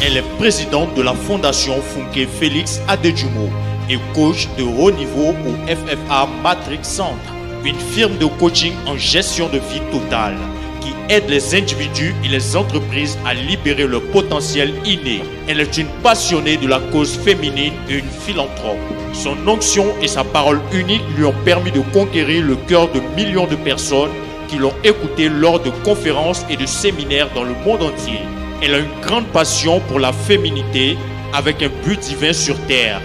Elle est présidente de la fondation Funke Félix Adedjumo et coach de haut niveau au FFA Matrix Centre, une firme de coaching en gestion de vie totale qui aide les individus et les entreprises à libérer leur potentiel inné. Elle est une passionnée de la cause féminine et une philanthrope. Son onction et sa parole unique lui ont permis de conquérir le cœur de millions de personnes qui l'ont écoutée lors de conférences et de séminaires dans le monde entier. Elle a une grande passion pour la féminité avec un but divin sur terre.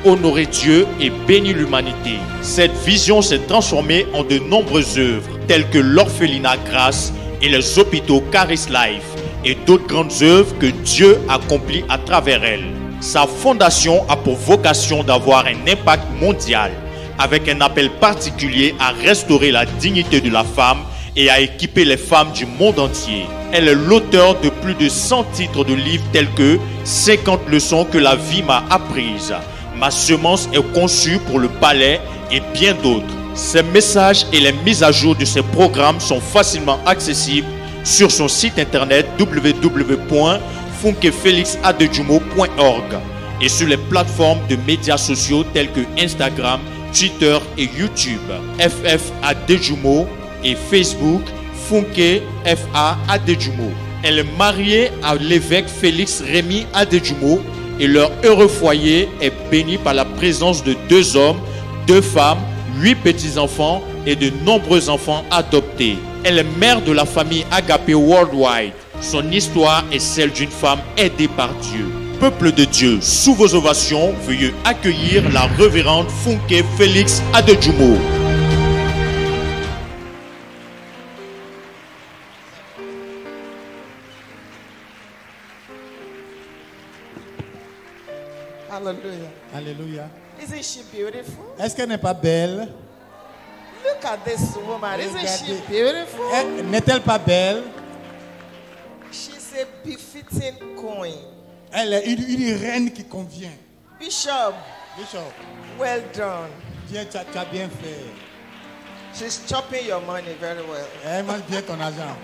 Honorer Dieu et bénir l'humanité. Cette vision s'est transformée en de nombreuses œuvres telles que l'orphelinat Grâce et les hôpitaux Caris Life et d'autres grandes œuvres que Dieu accomplit à travers elle. Sa fondation a pour vocation d'avoir un impact mondial avec un appel particulier à restaurer la dignité de la femme et à équiper les femmes du monde entier. Elle est l'auteur de plus de 100 titres de livres tels que 50 leçons que la vie m'a apprises, Ma semence est conçue pour le palais et bien d'autres. Ces messages et les mises à jour de ces programmes sont facilement accessibles sur son site internet www.funkefelixadedjumo.org et sur les plateformes de médias sociaux tels que Instagram, Twitter et YouTube. FF Adedjumo et Facebook Funke FA Adedjumo. Elle est mariée à l'évêque Félix Rémy Adedjumo et leur heureux foyer est béni par la présence de 2 hommes, 2 femmes, 8 petits-enfants et de nombreux enfants adoptés. Elle est mère de la famille Agapé Worldwide. Son histoire est celle d'une femme aidée par Dieu. Peuple de Dieu, sous vos ovations, veuillez accueillir la révérende Funke Félix Adedjumo. Hallelujah. Alléluia. Isn't she beautiful? Est-ce qu'elle n'est pas belle? Look at this woman. Isn't she Regardez. beautiful? N'est-elle pas belle? She's a befitting queen. Elle est une reine qui convient. Bishop, Bishop, well done. bien, tu as bien fait. She's chopping your money very well. Elle mange bien ton argent.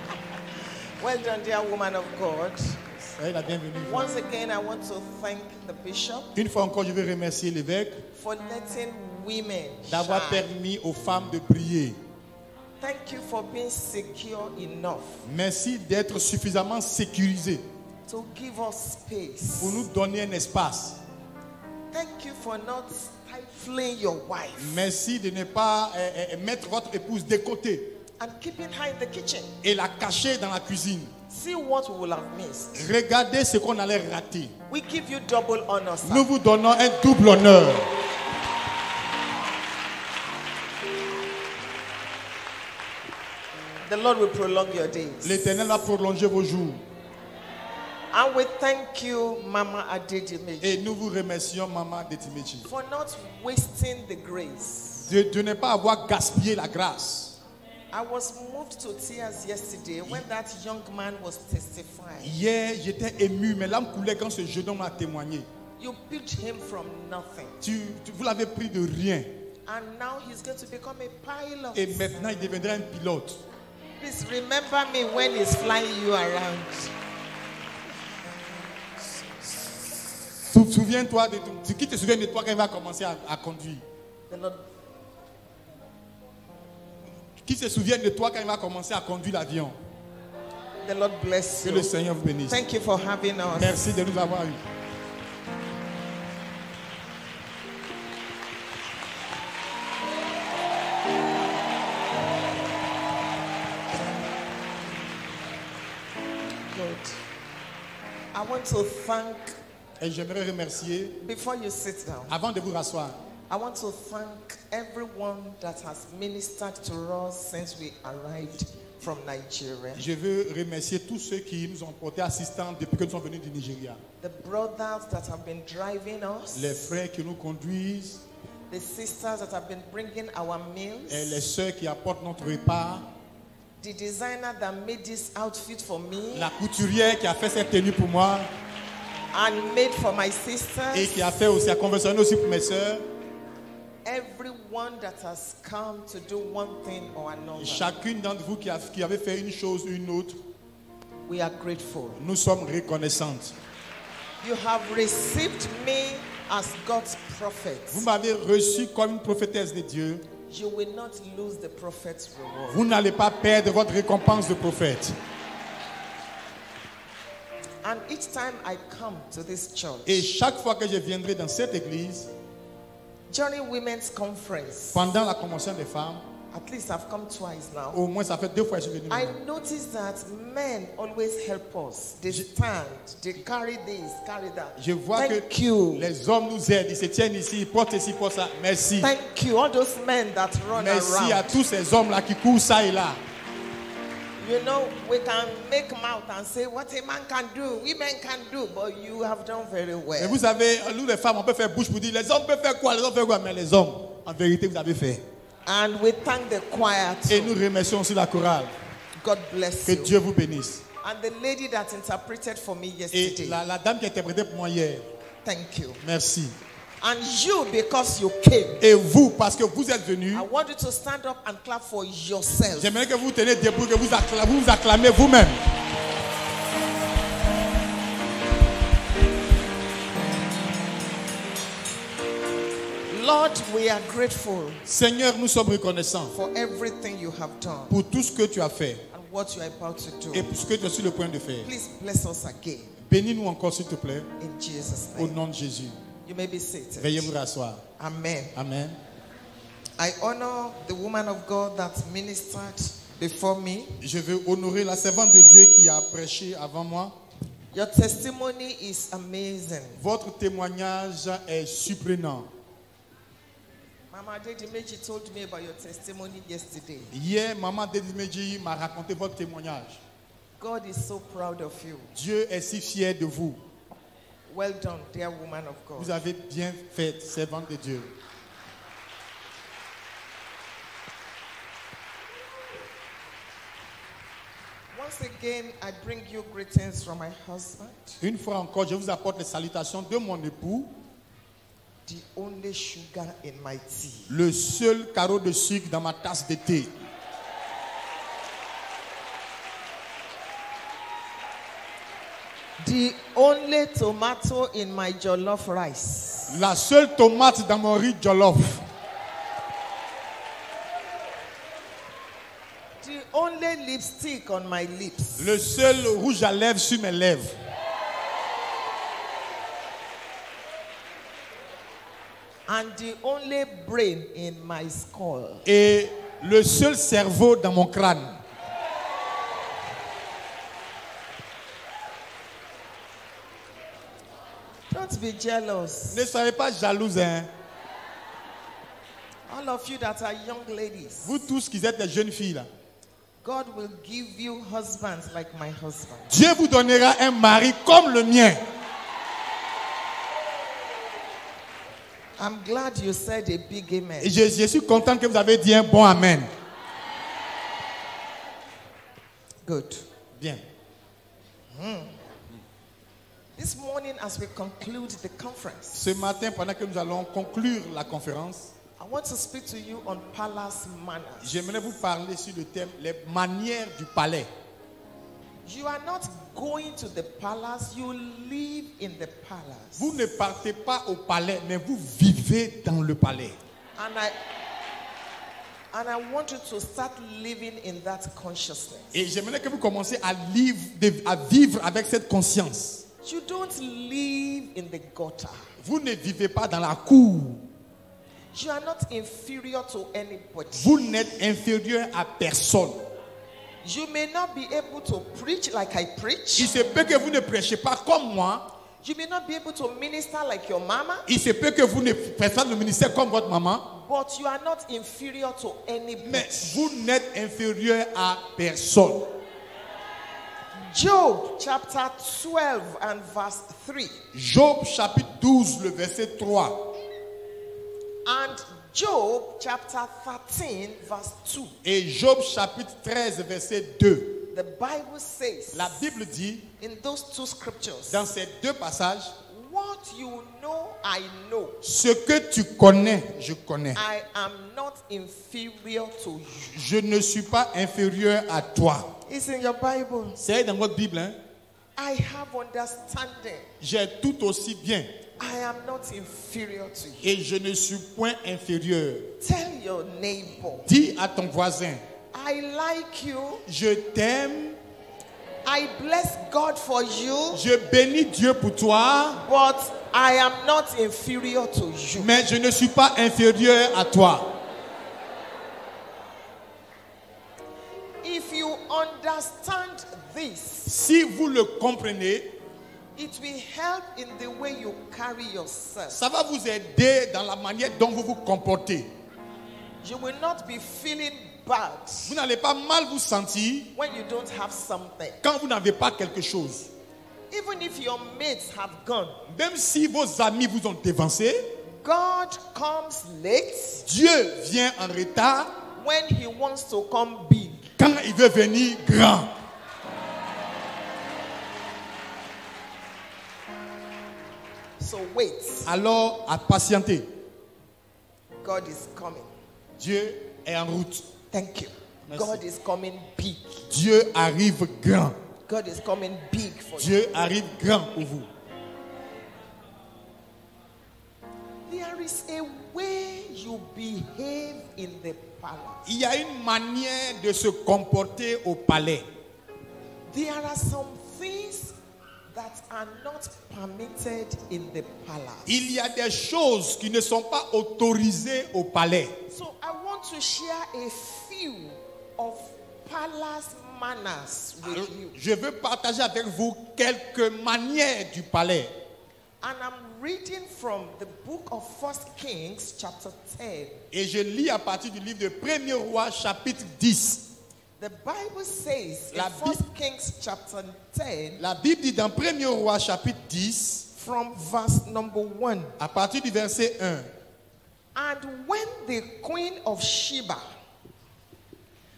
Well done, dear woman of God. Soyez la bienvenue. Once again, I want to thank the bishop Une fois encore, je veux remercier l'évêque for letting women d'avoir shine. permis aux femmes de prier. Thank you for being secure enough Merci d'être suffisamment sécurisé to give us space. pour nous donner un espace. Thank you for not stifling your wife Merci de ne pas mettre votre épouse de côté and keeping her in the kitchen. et la cacher dans la cuisine. See what we will have missed. Regardez ce qu'on allait rater. We give you double honor, sir. Nous vous donnons un double honneur. The Lord will prolong your days. L'Éternel va prolonger vos jours. And we thank you, Mama Adedimeji, Et nous vous remercions, Maman Detimechi, for not wasting the grace. de ne pas avoir gaspillé la grâce. I was moved to tears yesterday when that young man was testifying. Hier, j'étais ému, mes larmes coulaient quand ce jeune homme a témoigné. You picked him from nothing. Vous l'avez pris de rien. And now he's going to become a pilot. Et maintenant, il deviendra un pilote. Please remember me when he's flying you around. Souviens-toi de tout. Qui te souvient de toi quand il va commencer à conduire? The Lord, Qui se souvient de toi quand il va commencer à conduire l'avion? the Lord bless Que you. le Seigneur vous bénisse. Thank you for having us. Merci de nous avoir eu. Good. I want to thank, Et j'aimerais remercier, before you sit down, avant de vous rasseoir, I want to thank everyone that has ministered to us since we arrived from Nigeria. je veux remercier tous ceux qui nous ont porté assistance depuis que nous sommes venus du Nigeria. The brothers that have been driving us, Les frères qui nous conduisent the sisters that have been bringing our meals, et les sœurs qui apportent notre repas, the designer that made this outfit for me la couturière qui a fait cette tenue pour moi and made for my et sisters, qui a fait aussi, a conventionné aussi pour mes sœurs. everyone that has come to do one thing or another. Chacune d'entre vous qui avait fait une chose ou une autre, We are grateful. nous sommes reconnaissantes. You have received me as God's prophet. Vous m'avez reçu comme une prophétesse de Dieu. You will not lose the prophet's reward. Vous n'allez pas perdre votre récompense de prophète. And each time I come to this church, Et chaque fois que je viendrai dans cette église, during Women's Conference, pendant la convention des femmes, at least I've come twice now, au moins ça fait 2 fois que je suis venu. I notice that men always help us. They stand, they carry this, carry that. Je vois Thank que you. les hommes nous aident, ils se tiennent ici, ils portent ici, portent ça. Merci. Thank you. All those men that run Merci à around. tous ces hommes-là qui courent ça et là. You know, we can make mouth and say what a man can do, women can do, but you have done very Et well. vous savez, nous les femmes, on peut faire bouche pour dire, les hommes peuvent faire quoi, les hommes peuvent quoi, mais les hommes, en vérité, vous avez fait. And we thank the choir Et too. nous remercions aussi la chorale. God bless Que you. Dieu vous bénisse. And the lady that interpreted for me Et yesterday, la dame qui a interprété pour moi hier, thank you. merci. And you, because you came, Et vous, parce que vous êtes venus, I want you to stand up and clap for yourself. j'aimerais que vous teniez debout, que vous vous acclamez vous-même. Lord, we are grateful Seigneur, nous sommes reconnaissants for everything you have done pour tout ce que tu as fait and what you are about to et do. pour ce que tu es sur le point de faire. Please bless us again Bénis-nous encore, s'il te plaît, in Jesus' au name. nom de Jésus. You may be seated. Veuillez vous rasseoir. Amen. Amen. I honor the woman of God that ministered before me. Je veux honorer la servante de Dieu qui a prêché avant moi. Your testimony is amazing. Votre témoignage est surprenant. Mama Dedimeji told me about your testimony yesterday. Hier, Maman Dedimeji m'a raconté votre témoignage. God is so proud of you. Dieu est si fier de vous. Well done, dear woman of Vous God. avez bien fait, servante de Dieu. Once again, I bring you greetings from my husband, Une fois encore, je vous apporte les salutations de mon époux, the only sugar in my tea. le seul carreau de sucre dans ma tasse de thé. The only tomato in my jollof rice. La seule tomate dans mon riz jollof. The only lipstick on my lips. Le seul rouge à lèvres sur mes lèvres. And the only brain in my skull. Et le seul cerveau dans mon crâne. Don't be jealous. Ne soyez pas jaloux, hein. All of you that are young ladies, Vous tous qui êtes des jeunes filles là. God will give you husbands like my husband. Dieu vous donnera un mari comme le mien. I'm glad you said a big amen. Et je suis content que vous avez dit un bon amen. Good. Bien. This morning, as we conclude the conference, Ce matin, pendant que nous allons conclure la conférence, I want to speak to you on palace manners. j'aimerais vous parler sur le thème les manières du palais. You are not going to the palace, you live in the palace. Vous ne partez pas au palais, mais vous vivez dans le palais. And I want you to start living in that consciousness. Et j'aimerais que vous commenciez à vivre avec cette conscience. You don't live in the gutter. Vous ne vivez pas dans la cour. You are not inferior to anybody. Vous n'êtes inférieur à personne. You may not be able to preach like I preach. Il se peut que vous ne prêchez pas comme moi. You may not be able to minister like your mama. Il se peut que vous ne faites pas le ministère comme votre maman. But you are not inferior to anybody. Mais vous n'êtes inférieur à personne. Job chapter 12 and verse 3. Job chapitre 12, le verset 3. And Job chapter 13 verse 2. Et Job chapitre 13, verset 2. The Bible says, La Bible dit, in those two scriptures, dans ces deux passages, what you know, I know. ce que tu connais, je connais. I am not inferior to you. Je ne suis pas inférieur à toi. It's in your Bible. C'est dans votre Bible, hein? I have understanding. J'ai tout aussi bien. I am not inferior to you. Et je ne suis point inférieur. Tell your neighbor, Dis à ton voisin, I like you. je t'aime, I bless God for you, je bénis Dieu pour toi, but I am not inferior to you. mais je ne suis pas inférieur à toi. If you understand this, Si vous le comprenez, it will help in the way you carry yourself. ça va vous aider dans la manière dont vous vous comportez. You will not be feeling bad Vous n'allez pas mal vous sentir when you don't have something. quand vous n'avez pas quelque chose. Even if your mates have gone, Même si vos amis vous ont dévancé, God comes late Dieu vient en retard when He wants to come big. quand il veut venir grand. So wait, Alors, à patienter. God is coming. Dieu est en route. Thank you. Merci. God is coming big. Dieu arrive grand. God is coming big for you. Dieu arrive grand pour vous. There is a way you behave in the palace. Il y a une manière de se comporter au palais. There are some things that are not permitted in the palace. Il y a des choses qui ne sont pas autorisées au palais. So I want to share a few of palace manners with Alors, you. je veux partager avec vous quelques manières du palais. And I'm reading from the book of 1 Kings chapter 10. Et je lis à partir du livre de 1er roi chapitre 10. The Bible says in La 1 Kings chapter 10 La Bible dit dans 1er roi chapitre 10, from verse number 1. à partir du verset 1. And when the queen of Sheba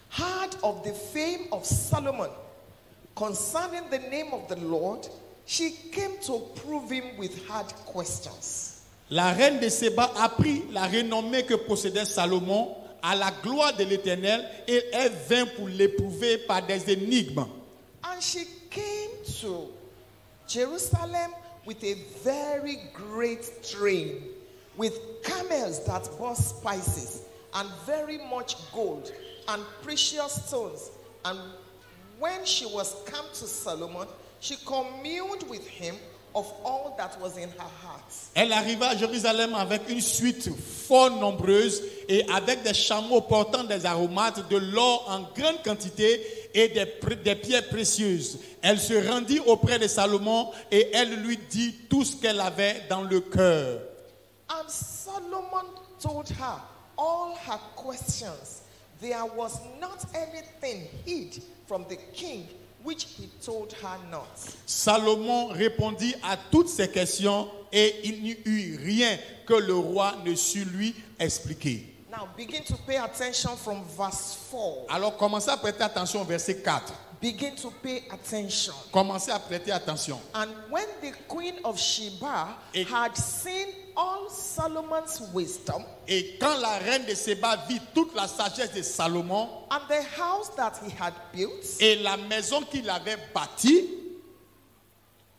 heard of the fame of Solomon concerning the name of the Lord, she came to prove him with hard questions. La reine de Séba apprit la renommée que possédait Salomon à la gloire de l'Éternel et elle vint pour l'éprouver par des énigmes. And she came to Jerusalem with a very great train, with camels that bore spices, and very much gold, and precious stones. And when she was come to Solomon, she communed with him of all that was in her heart. Elle arriva à Jérusalem avec une suite fort nombreuse et avec des chameaux portant des aromates, de l'or en grande quantité et des pierres précieuses. Elle se rendit auprès de Salomon et elle lui dit tout ce qu'elle avait dans le cœur. And Solomon told her all her questions. There was not anything hid from the king which he told her not. Salomon répondit à toutes ces questions et il n'y eut rien que le roi ne sut lui expliquer. Now begin to pay attention from verse 4. Alors commencez à prêter attention au verset 4. Begin to pay attention. Commencez à prêter attention. And when the queen of Sheba Et- had seen all Solomon's wisdom Et quand la reine de Séba vit toute la sagesse de Salomon and the house that he had built et la maison qu'il avait bâtie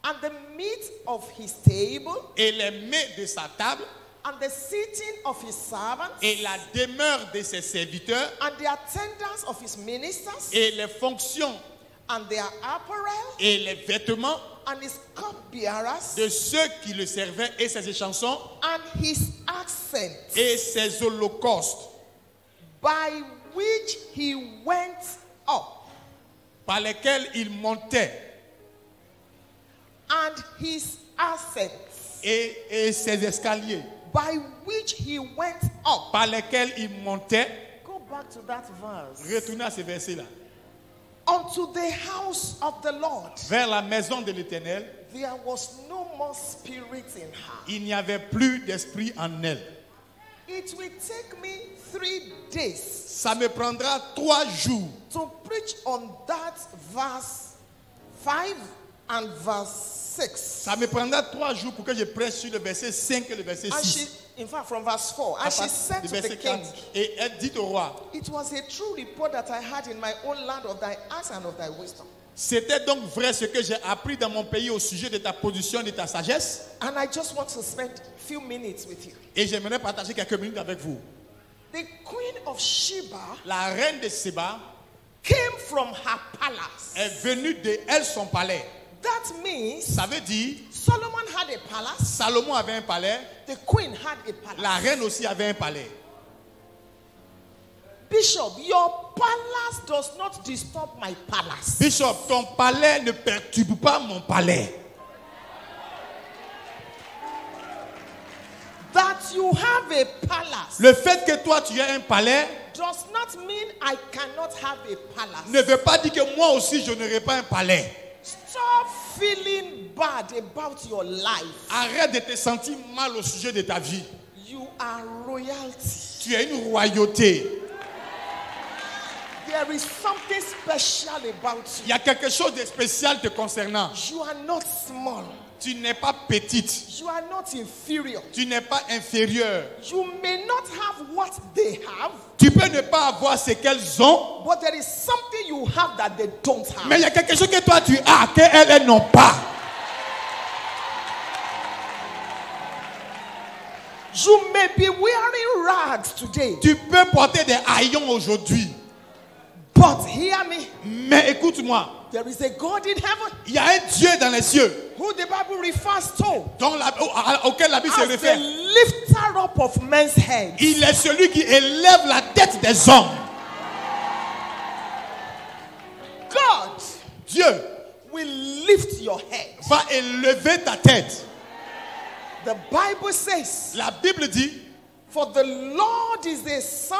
and the meat of his table et les mets de sa table and the sitting of his servants et la demeure de ses serviteurs and the attendance of his ministers et les fonctions and their apparel et les vêtements and his cupbearers de ceux qui le servaient et ses échansons and his accent et ses holocaustes by which he went up par lesquels il montait and his ascents et ses escaliers by which he went up. par lesquels il montait. Go back to that verse. Retournez à ce verset-là. Unto the house of the Lord. Vers la maison de l'Éternel, There was no more spirit in her. il n'y avait plus d'esprit en elle. It will take me 3 days Ça me prendra 3 jours to preach on that verse 5 and verse 6. Ça me prendra 3 jours pour que je prêche sur le verset 5 et le verset And 6. she, in fact, from verse 4, À and she partir said du to the verset king, 4. Et elle dit au roi, it was a true report that I had in my own land of thy acts and of thy wisdom. C'était donc vrai ce que j'ai appris dans mon pays au sujet de ta position et de ta sagesse. And I just want to spend a few minutes with you. Et j'aimerais partager quelques minutes avec vous. The Queen of Sheba La reine de Séba came from her palace. est venue de elle son palais. That means Ça veut dire, Solomon had a palace, Salomon avait un palais, the queen had a palace. la reine aussi avait un palais. Bishop, your palace does not disturb my palace. Bishop, ton palais ne perturbe pas mon palais. That you have a palace Le fait que toi tu aies un palais does not mean I cannot have a palace. ne veut pas dire que moi aussi je n'aurai pas un palais. Stop feeling bad about your life. Arrête de te sentir mal au sujet de ta vie. You are royalty. Tu es une royauté. There is something special about Il y you. a quelque chose de spécial te concernant. You are not small. Tu n'es pas petite. You are not inferior. Tu n'es pas inférieure. You may not have what they have, Tu peux ne pas avoir ce qu'elles ont, but there is something you have that they don't have. mais il y a quelque chose que toi tu as qu'elles elles n'ont pas. You may be wearing rags today, Tu peux porter des haillons aujourd'hui, but hear me. mais écoute-moi, There is a God in heaven il y a un Dieu dans les cieux who the Bible refers to auquel la Bible se as the réfère. lifter up of men's heads. Il est celui qui élève la tête des hommes. God Dieu will lift your head. va élever ta tête. The Bible says, La Bible dit, for the Lord is a sun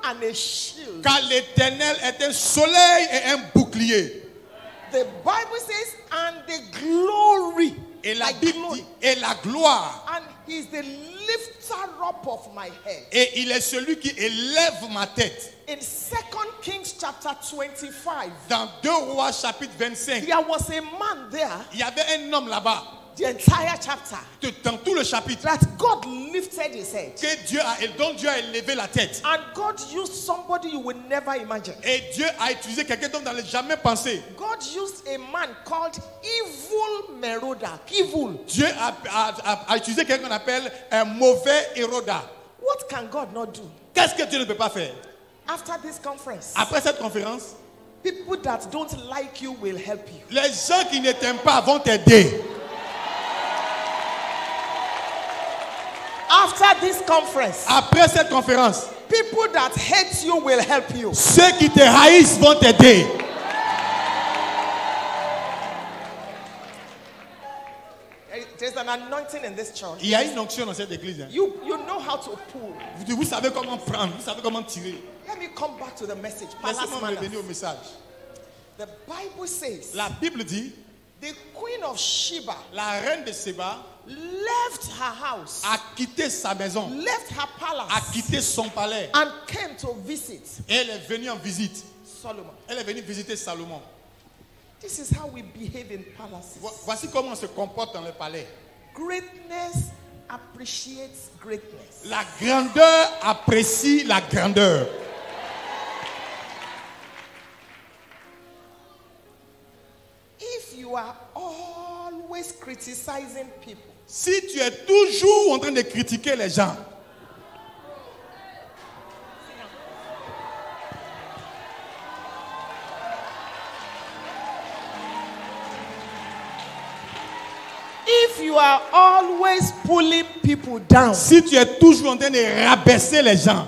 and a shield. car l'Éternel est un soleil et un bouclier. The Bible says, and the glory. Et la like Bible glory. dit, et la gloire. And he's the lifter up of my head. Et il est celui qui élève ma tête. In 2 Kings chapter 25, Dans 2 Rois chapitre 25, there was a man there, il y avait un homme là-bas, the entire chapter, dans tout le chapitre, that God lifted his head. dont Dieu a élevé la tête. And God used somebody you would never imagine. Et Dieu a utilisé quelqu'un dont on n'avait jamais pensé. God used a man called Evil Merodach. Evil. Dieu a utilisé quelqu'un qu'on appelle un mauvais Héroda. What can God not do? Qu'est-ce que Dieu ne peut pas faire? After this conference, Après cette conférence, people that don't like you will help you. les gens qui ne t'aiment pas vont t'aider. After this conference, Après cette conférence, people that hate you will help you. ceux qui te haïssent vont t'aider. There's an anointing in this church. Il y a une onction dans cette église. Hein. You know how to pull. Vous savez comment prendre, vous savez comment tirer. Let me come back to the message. Palace Laissez-moi manners. revenir au message. The Bible says La Bible dit, the queen of Sheba la reine de Séba left her house, a quitté sa maison, left her a palace, quitté son palais. and came to visit Et elle est venue en visite. Solomon. Elle est venue visiter Salomon. This is how we behave in palaces. Voici comment on se comporte dans le palais. Greatness appreciates greatness. La grandeur apprécie la grandeur. If you are always criticizing people, Si tu es toujours en train de critiquer les gens, if you are always pulling people down si tu es toujours en train de rabaisser les gens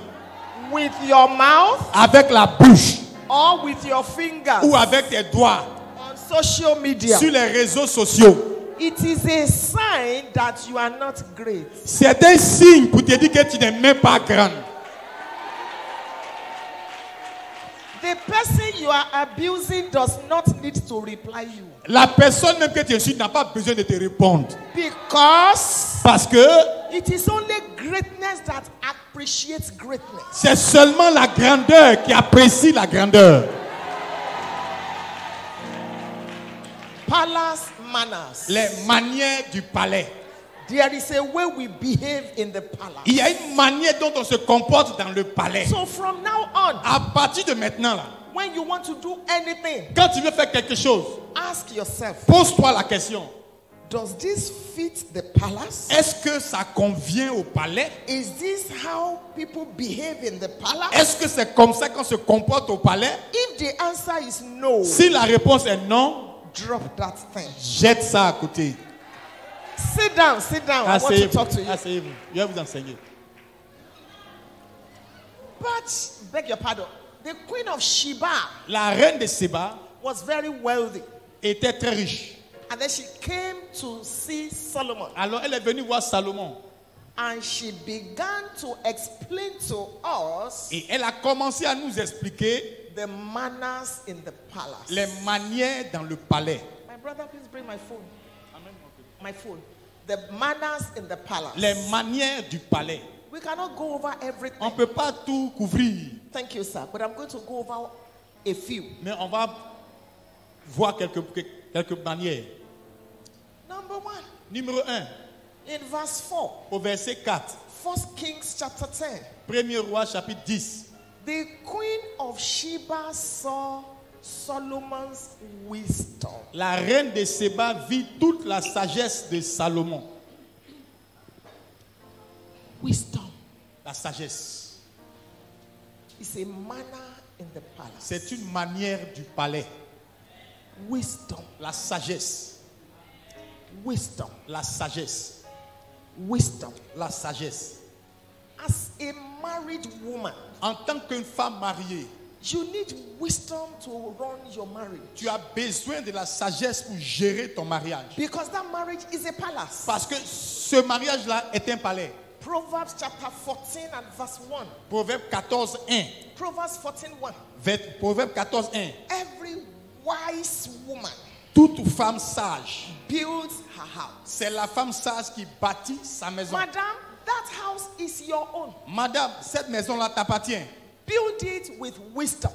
with your mouth avec la bouche or with your fingers ou avec tes doigts on social media, sur les réseaux sociaux, it is a sign that you are not great. c'est un signe pour te dire que tu n'es même pas grande. The person you are abusing does not need to reply you. La personne même que tu insultes n'a pas besoin de te répondre. Because Parce que it is only greatness that appreciates greatness. c'est seulement la grandeur qui apprécie la grandeur. Palace manners. Les manières du palais. There is a way we behave in the palace. Il y a une manière dont on se comporte dans le palais. So from now on, À partir de maintenant, là, When you want to do anything, Quand tu veux faire quelque chose, ask yourself, pose-toi la question. does this fit the palace? Est-ce que ça convient au palais? Is this how people behave in the palace? Est-ce que c'est comme ça qu'on se comporte au palais? If the answer is no, Si la réponse est non, drop that thing. jette ça à côté. Sit down, sit down. I want to talk to you. Asseyez-vous. Je vais vous enseigner. But, beg your pardon, the Queen of Sheba La reine de Séba was very wealthy. était très riche. And then she came to see Solomon. Alors elle est venue voir Salomon. And she began to explain to us Et elle a commencé à nous expliquer the manners in the palace. les manières dans le palais. My brother, please bring my phone. My phone. The manners in the palace. Les manières du palais. We cannot go over On everything. ne peut pas tout couvrir. Thank you, sir. But I'm going to go over a few. Mais on va voir quelques manières. Number one, Numéro 1, in verse 4, au verset 4. 1 Kings chapter 10. Premier roi chapitre 10. The queen of Sheba saw Solomon's wisdom. La reine de Séba vit toute la sagesse de Salomon. Wisdom La sagesse. is a manner in the palace. C'est une manière du palais. Wisdom, La sagesse. wisdom, La sagesse. wisdom. La sagesse. As a married woman, En tant qu'une femme mariée, you need wisdom to run your marriage. tu as besoin de la sagesse pour gérer ton mariage. Because that marriage is a palace. Parce que ce mariage-là est un palais. Proverbs chapter 14 and verse 1. Proverbe 14, 1. Proverbs 14, 1. Proverbe 14, 1. Every wise woman Toute femme sage, builds her house. c'est la femme sage qui bâtit sa maison. Madam, that house is your own. Madame, cette maison-là t'appartient. Build it with wisdom.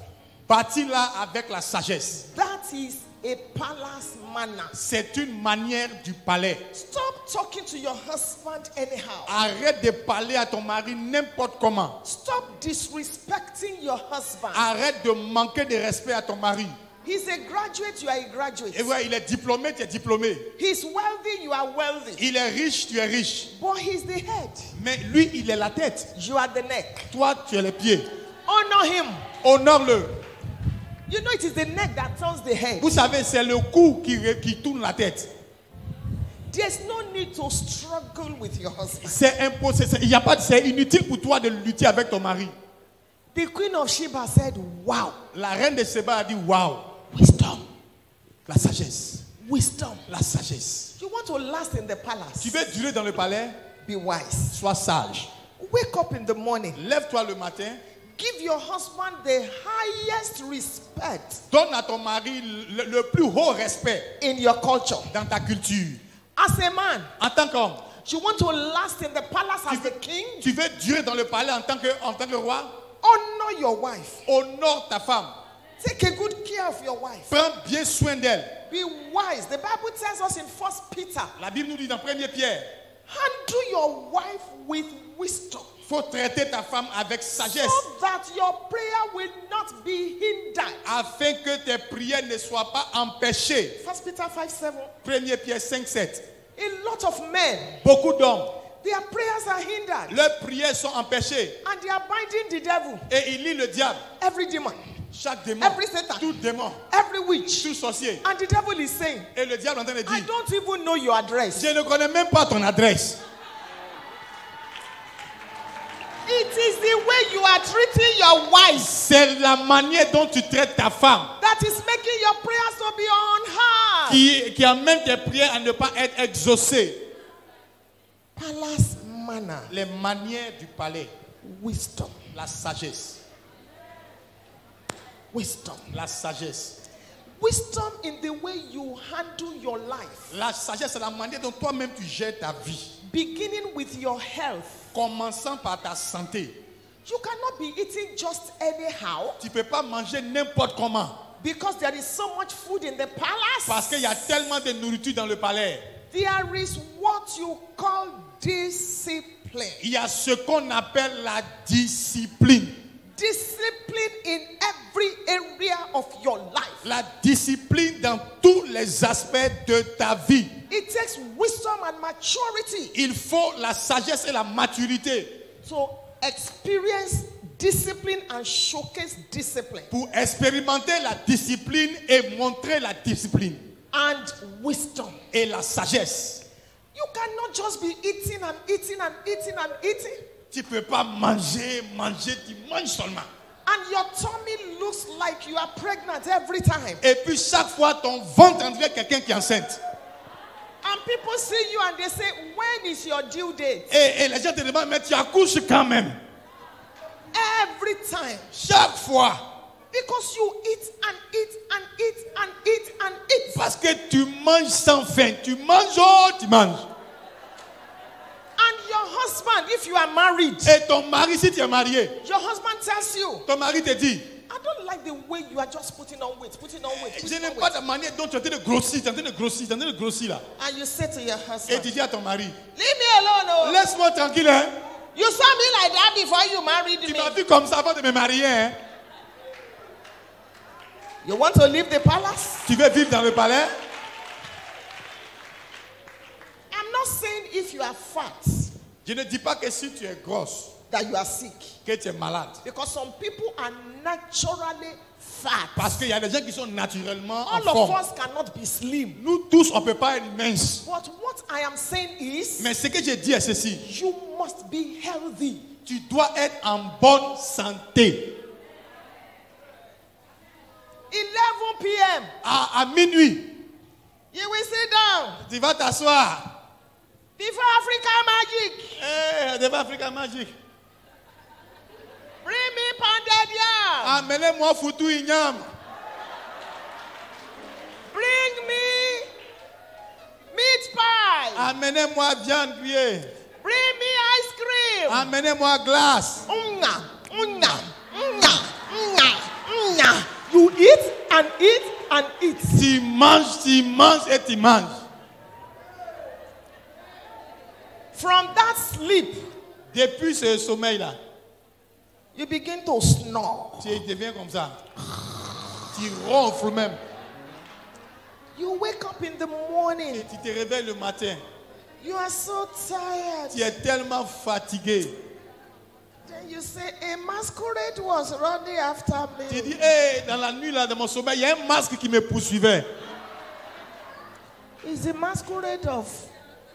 Bâtis-la avec la sagesse. That is a palace manner. C'est une manière du palais. Stop talking to your husband anyhow. Arrête de parler à ton mari n'importe comment. Stop disrespecting your husband. Arrête de manquer de respect à ton mari. He's a graduate, you are a graduate. Et ouais, il est diplômé, tu es diplômé. He's wealthy, you are wealthy. Il est riche, tu es riche. But he's the head. Mais lui, il est la tête. You are the neck. Toi, tu es les pieds. Honor him. Honore-le. You know it is the neck that turns the head. Vous savez, c'est le cou qui tourne la tête. There's no need to struggle with your husband. C'est impossible. C'est inutile pour toi de lutter avec ton mari. The Queen of Sheba said, wow. La reine de Séba a dit waouh. Wisdom. La sagesse. Wisdom. La sagesse. You want to last in the palace? Tu veux durer dans le palais? Be wise. Sois sage. Wake up in the morning. Lève-toi le matin. Give your husband the highest respect Donne à ton mari le plus haut respect in your culture. dans ta culture. As a man, En tant qu'homme, you want to last in the palace as the king? tu veux durer dans le palais en tant que roi? Honor your wife. Honore ta femme. Take a good care of your wife. Prends bien soin d'elle. Be wise. The Bible tells us in 1 Peter, La Bible nous dit dans 1 Pierre, handle your wife with wisdom, il faut traiter ta femme avec sagesse so that your prayer will not be hindered. afin que tes prières ne soient pas empêchées. 1 Peter 5:7. 1 Pierre 5, 7. A lot of men, Beaucoup d'hommes, their prayers are hindered, leurs prières sont empêchées and they are binding the devil, et ils lient le diable. every demon, Chaque démon, every Satan, tout démon, every witch. tout sorcier. And the devil is saying, Et le diable est en train de I dire, don't even know your address. je ne connais même pas ton adresse. It is the way you are treating your wife C'est la manière dont tu traites ta femme that is making your prayers to be unheard. qui amène tes prières à ne pas être exaucées. Palace manner, Les manières du palais, wisdom, la sagesse, wisdom. la sagesse. Wisdom in the way you handle your life, La sagesse, c'est la manière dont toi-même tu gères ta vie. beginning with your health. Commençant par ta santé. You cannot be eating just anyhow Tu ne peux pas manger n'importe comment. because there is so much food in the Parce palace. qu'il y a tellement de nourriture dans le palais. There is what you call discipline. Il y a ce qu'on appelle la discipline. Discipline in every area of your life. La discipline dans tous les aspects de ta vie. It takes wisdom and maturity Il faut la sagesse et la maturité to experience discipline and showcase discipline. pour expérimenter la discipline et montrer la discipline And wisdom. et la sagesse. You cannot just be eating and eating and eating and eating. Tu ne peux pas manger, tu manges seulement. And your tummy looks like you are pregnant every time. Et puis chaque fois, ton ventre devient quelqu'un qui est enceinte. And people see you and they say, when is your due date? Et les gens te demandent, mais tu accouches quand même. Every time. Chaque fois. Because you eat and eat and eat and eat and eat. Parce que tu manges sans faim. Tu manges, oh, tu manges. And your husband, if you are married, Et ton mari, si tu es marié, your husband tells you, ton mari te dit, I don't like the way you are just putting on weight, putting on weight. je Putting n'aime on pas weight. la manière dont tu es en train de grossir, tu es en train de grossir, tu es en train de grossir là. And you say to your Et husband, tu dis à ton mari, leave me alone. Oh. laisse-moi tranquille, hein. You saw me like that before you married Tu me. m'as vu comme ça avant de me marier, hein. You want to leave the palace? Tu veux vivre dans le palais? I'm not saying if you are fat Je ne dis pas que si tu es grosse, that you are sick. que tu es malade. Because some people are naturally fat. Parce qu'il y a des gens qui sont naturellement en All of forme. us cannot be slim. Nous tous, on ne peut pas être mince. But what I am saying is, Mais ce que je dis est ceci. you must be healthy. Tu dois être en bonne santé. 11 p.m. À minuit, You will sit down tu vas t'asseoir. before Africa Magic. Eh, devant Africa Magic. Bring me pounded yam. Amenez-moi foutu igname. Bring me meat pie. Amenez-moi viande grillée. Bring me ice cream. Amenez-moi glace. Unga, unga, unga, unga, unga. You eat and eat and eat. Tu manges et tu manges. From that sleep, Depuis ce sommeil-là, you begin to snore. tu deviens comme ça. Tu ronfles même. You wake up in the morning. Et tu te réveilles le matin. You are so tired. Tu es tellement fatigué. Then you say, a masquerade was running after Tu me. dis, hey, dans la nuit, là, dans mon sommeil, il y a un masque qui me poursuivait. It's the masquerade of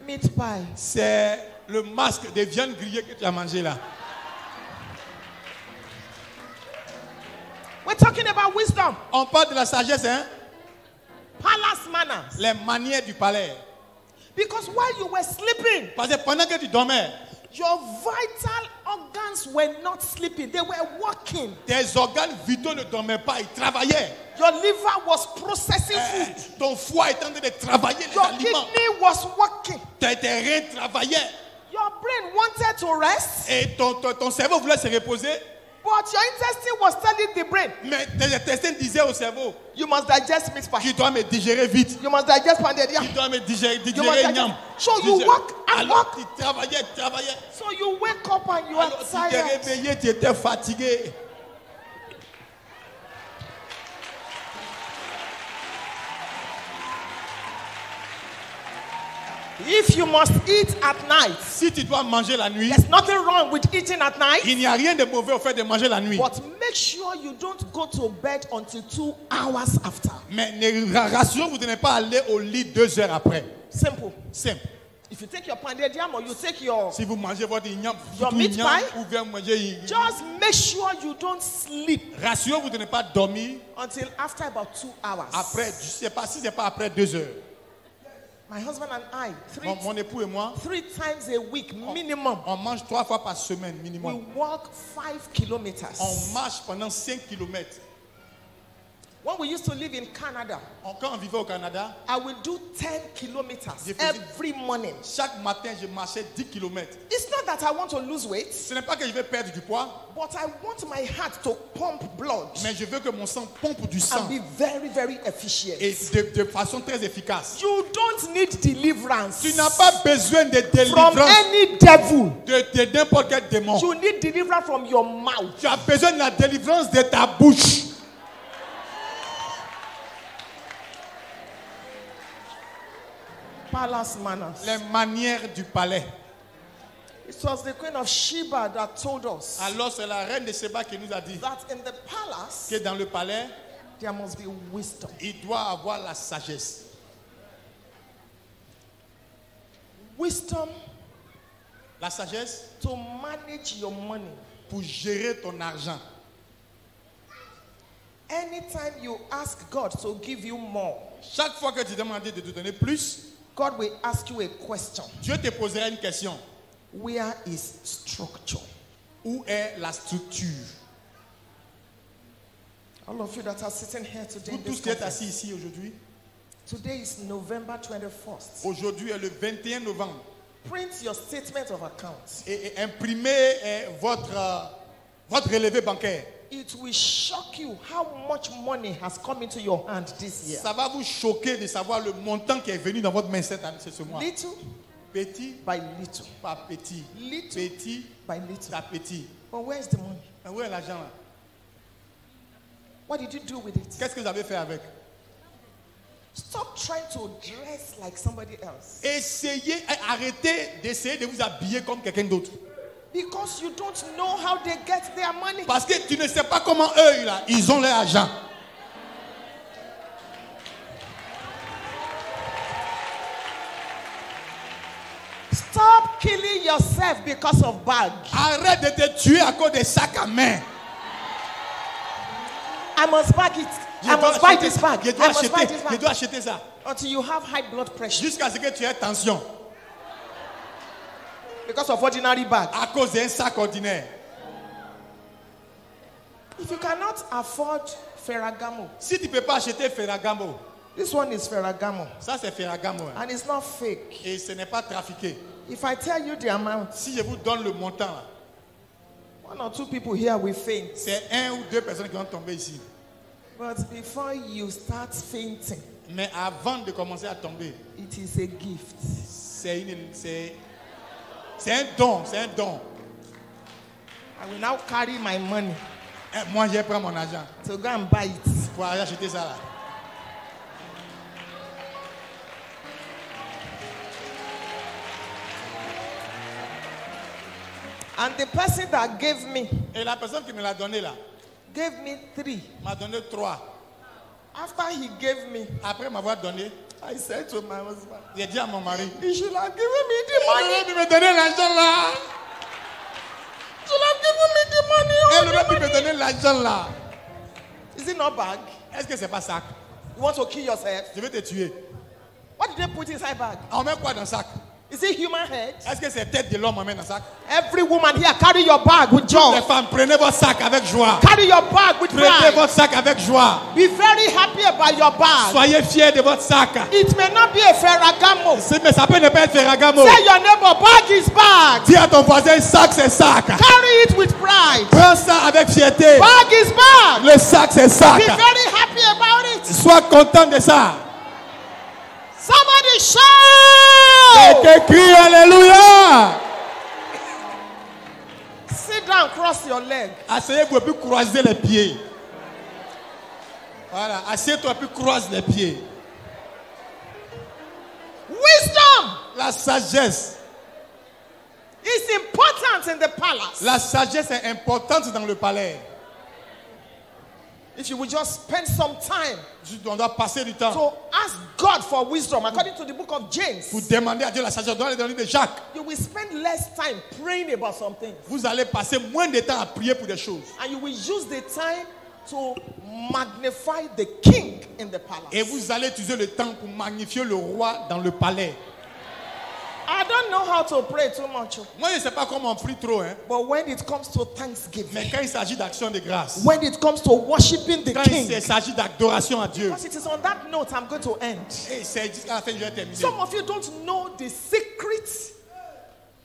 meat pie. C'est le masque de viande grillée que tu as mangé là. We're talking about wisdom. On parle de la sagesse, hein? Palace manners. Les manières du palais. Because while you were sleeping, Parce que pendant que tu dormais, your vital organs were not sleeping. They were working. tes organes vitaux ne dormaient pas, ils travaillaient. Your liver was processing food. Ton foie est en train de travailler les Your aliments. kidney was working. Tes reins travaillaient. Your brain wanted to rest, Et ton cerveau voulait se reposer. but your intestine was telling the brain, Mais tes intestins disaient au cerveau, you must digest meat pie. tu dois me digérer vite. You must digest pounded yam. Tu dois me digérer You must digest. ñam. So you work and Alors work. tu travaillais. So you wake up and you are Alors tu t'es tired. réveillé, tu étais fatigué. If you must eat at night, Si tu dois manger la nuit, there's nothing wrong with eating at night. il n'y a rien de mauvais au fait de manger la nuit. But make sure you don't go to bed until 2 hours after. Mais rassurez-vous de ne pas aller au lit 2 heures après. Simple. Simple. If you take your pounded yam or you take your, Si vous mangez votre igname, Your meat pie? ou bien manger just make sure you don't sleep rassurez-vous de ne pas dormir until after about 2 hours. après, je ne sais pas si ce n'est pas après 2 heures. My husband and I, Mon époux et moi, 3 times a week minimum, on mange 3 fois par semaine we minimum. walk 5 kilometers. On marche pendant 5 kilomètres. When we used to live in Canada, Quand on vivait au Canada, I would do 10 kilometers Je faisais- every morning. chaque matin, je marchais 10 kilomètres. It's not that I want to lose weight, Ce n'est pas que je vais perdre du poids, but I want my heart to pump blood mais je veux que mon sang pompe du sang and be very, very efficient. et de façon très efficace. You don't need deliverance Tu n'as pas besoin de from délivrance any devil. de n'importe quel démon. You need deliverance from your mouth. Tu as besoin de la délivrance de ta bouche. palace manners. Les manières du palais. It was the Queen of Sheba that told us Alors c'est la reine de Séba qui nous a dit that in the palace que dans le palais, there must be wisdom. il doit avoir la sagesse. Wisdom La sagesse to manage your money. pour gérer ton argent. Anytime you ask God to give you more, Chaque fois que tu demandes de te donner plus, God will ask you a question. Dieu te posera une question. Where is structure? Où est la structure? All of you that are sitting here today, Vous in tous this qui êtes conference, assis ici aujourd'hui, today is November 21st. aujourd'hui est le 21 novembre, Print your statement of accounts. et imprimez votre relevé bancaire. It will shock you how much money has come into your hand this year. Ça va vous choquer de savoir le montant qui est venu dans votre main ce mois. Little Petit by little. par petit. Little Petit by little. par petit. But where is the money? Et où est l'argent là? What did you do with it? Qu'est-ce que vous avez fait avec? Stop trying to dress like somebody else. Arrêtez d'essayer de vous habiller comme quelqu'un d'autre. Because you don't know how they get their money. Parce que tu ne sais pas comment eux, là, ils ont leur argent. Stop killing yourself because of bag. Arrête de te tuer à cause des sacs à main. I must bag it. I must buy this bag. Je I dois must buy acheter, this je bag. dois acheter ça. Until you have high blood pressure. Jusqu'à ce que tu aies tension. Because of ordinary bag. À cause d'un sac ordinaire. If you cannot afford Ferragamo, Si tu ne peux pas acheter Ferragamo, this one is Ferragamo. ça c'est Ferragamo. Hein. And it's not fake. Et ce n'est pas trafiqué. If I tell you the amount, Si je vous donne le montant, là, one or two people here will faint. c'est 1 ou 2 personnes qui vont tomber ici. But before you start fainting, Mais avant de commencer à tomber, it is a gift. c'est un don, c'est un don. I will now carry my money Et moi, je prends mon argent to go and buy it. pour aller acheter ça là. And the person that gave me, Et la personne qui me l'a donné là, gave me 3. m'a donné 3. After he gave me, Après m'avoir donné, I said to my husband, j'ai dit à mon mari, he should have given me the il money. aurait pu me donner l'argent là. He should have given me the money. Elle Oh, aurait the pu me money. donner l'argent là. Is it not bag? Est-ce que c'est pas sac? You want to kill yourself? Je vais te tuer. What did they put inside bag? On met quoi dans le sac? Is it human head? Est-ce que c'est tête de l'homme on met dans le sac? Every woman here, carry your bag with Les joy. femmes, prenez votre sac avec joie. Carry your bag with Prenez pride. votre sac avec joie. Be very happy about your bag. Soyez fiers de votre sac. It may not be a Ferragamo. Mais ça peut ne pas être Ferragamo. Tell your neighbor, bag is bag. Dis à ton voisin, sac c'est sac. Carry it with pride. Prends ça avec fierté. Bag is bag. Le sac c'est sac. Be very happy about it. Sois content de ça. Somebody shout. Quelqu'un crie Alléluia. Sit down, cross your leg. Asseyez-vous et puis croisez les pieds. Voilà, assieds-toi et puis croise les pieds. Wisdom La sagesse. is important in the palace. La sagesse est importante dans le palais. If you will just spend some time On doit passer du temps to ask God for wisdom, according to the book of James, pour demander à Dieu la sagesse. Dans le livre de Jacques, you will spend less time praying about something. vous allez passer moins de temps à prier pour des choses. And you will use the time to magnify the king in the palace. Et vous allez utiliser le temps pour magnifier le roi dans le palais. I don't know how to pray too much, Moi, je ne sais pas comment on prie trop, hein. but when it comes to Mais thanksgiving, quand il s'agit d'action de grâce, when it comes to worshiping the quand king, il s'agit d'adoration à Dieu, because it is on that note I'm going to end. et c'est jusqu'à la fin, je vais terminer. Some of you don't know the secrets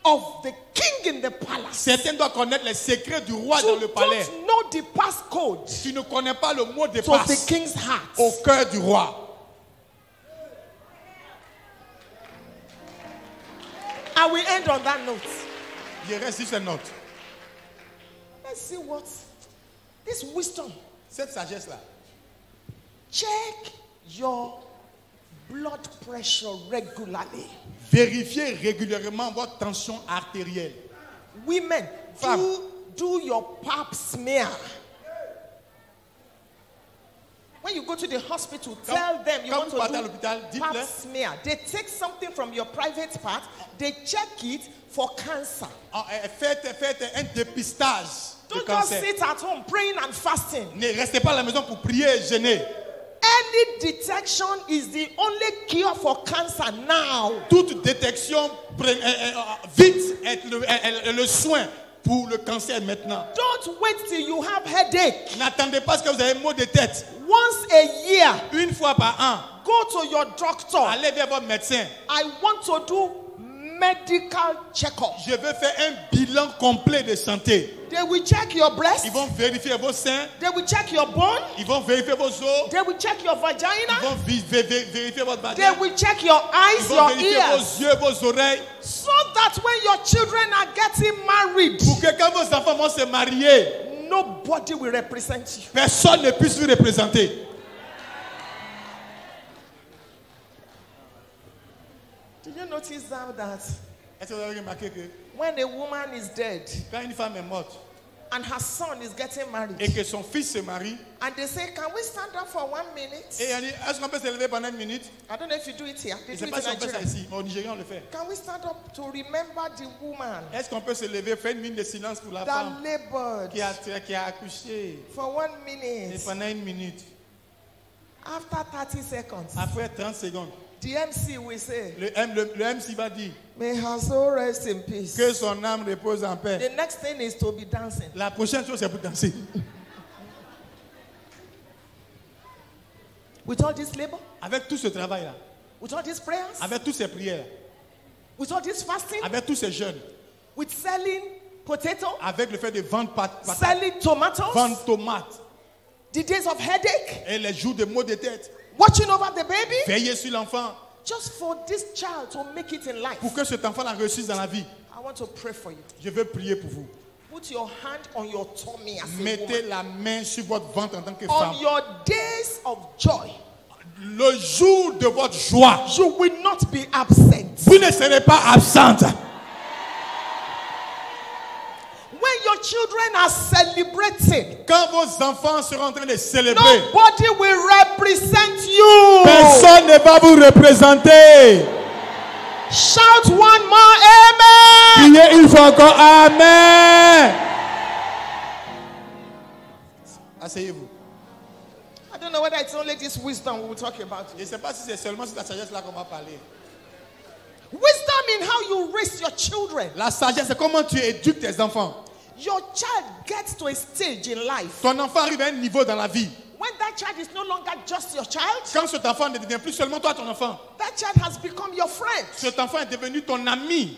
of the king in the palace. Certains doivent connaître les secrets du roi You dans le palais. don't know the passcode Tu ne connais pas le mot de to the passe king's heart. au cœur du roi. I will end on that note. Je reste sur cette note. Let's see what this wisdom. Cette sagesse-là, Check your blood pressure regularly. Vérifiez régulièrement votre tension artérielle. Women, do your pap smear. When you go to the hospital, tell them you want to do pap smear. They take something from your private part, they check it for cancer. Faites un dépistage. Don't just sit at home praying and fasting. Ne restez pas à la maison pour prier et jeûner. Early detection is the only cure for cancer now. Toute détection vite est le soin pour le cancer maintenant. Don't wait till you have headache. N'attendez pas que vous avez mal de tête. Once a year, une fois par an, go to your doctor. Allez vers votre médecin. I want to do medical check-up. Je veux faire un bilan complet de santé. They will check your breast. Ils vont vérifier vos seins. They will check your bone. Ils vont vérifier vos os. They will check your vagina. Ils vont vérifier votre vagin. They will check your eyes, Ils vont your vérifier ears. vos yeux, vos oreilles. So that when your children are getting married, pour que quand vos enfants vont se marier, nobody will represent you. Personne ne puisse vous représenter. Did you notice that? Est-ce que vous avez remarqué que when a woman is dead, quand une femme est morte, and her son is getting married, et que son fils se marie, and they say, "Can we stand up for 1 minute?" Et on dit, est-ce qu'on peut se lever pendant 1 minute? I don't know if you do it here. Je ne sais pas si on fait ça ici, mais au Nigeria on le fait. Can we stand up to remember the woman? Est-ce qu'on peut se lever, faire une minute de silence pour la femme qui a accouché for 1 minute? Et pendant 1 minute. After 30 seconds. Après 30 secondes. The MC will say, le MC va dire, may her soul rest in peace. Que son âme repose en paix. The next thing is to be dancing. La prochaine chose c'est pour danser. With all this labor, avec tout ce travail là, with all these prayers, avec toutes ces prières, with all this fasting, avec tous ces jeûnes, with selling potato, avec le fait de vendre patates, selling tomatoes, vendre tomates, the days of headache, et les jours de maux de tête, watching over the baby, veiller sur l'enfant, just for this child to make it in life. Pour que cet enfant la réussisse dans la vie. I want to pray for you. Je veux prier pour vous. Put your hand on your tummy as a Mettez woman. la main sur votre ventre en tant que on femme. your days of joy, le jour de votre joie, you will not be absent. Vous ne serez pas absente. When your children are celebrating, quand vos enfants seront en train de célébrer, nobody will represent you. Personne ne va vous représenter. Shout one more amen. Criez une fois encore amen. Asseyez-vous. I don't know whether it's only this wisdom we will talk about. Je ne sais pas si c'est seulement cette sagesse là qu'on va parler. Wisdom in how you raise your children. La sagesse, c'est comment tu éduques tes enfants. Your child gets to a stage in life. Ton enfant arrive à un niveau dans la vie. When that child is no longer just your child, quand cet enfant ne devient plus seulement toi ton enfant, that child has become your friend. Cet enfant est devenu ton ami.